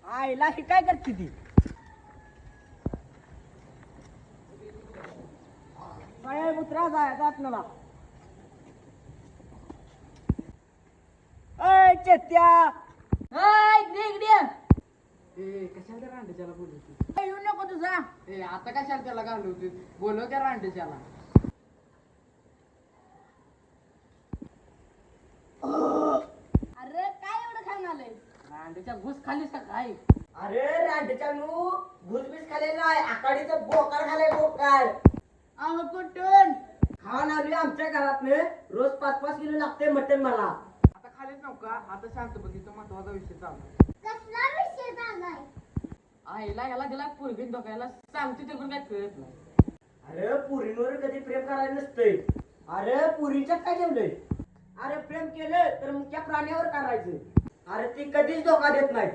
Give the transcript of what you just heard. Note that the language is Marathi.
आईला ही काय करते ती? उतरा जात मला. अय चेत्या, कशाला त्या रांडेच्याला बोलवते? येऊ नको तुझा. आता कशाला त्याला घालवते? बोलव त्या रांडेच्याला. अरे काय एवढं खाऊन आलंय? रांडेच्या घुस खालीस का काय? अरे रांडेच्या नू घुसबीस खाल्लेलं नाही, आकाडीचं बोकाड खाल्लंय बोकाड. अहो कुठून खाऊन आली आमच्या घरातनं. रोज 5-5 किलो लागते मटण मला. आता खालीच नव्हता. आता शांत बघ, इथं महत्वाचा विषय चालू. कसला विषय झालाय? आईला याला दिला पोरगीत बघायला सांगते ते पण काय कळत नाही. अरे पुरींवर कधी प्रेम करायला नसतंय. अरे पुरीच्यात काय ठेवलंय? अरे प्रेम केलं तर मुख्य प्राण्यावर करायचं. अरे ती कधीच धोका देत नाही.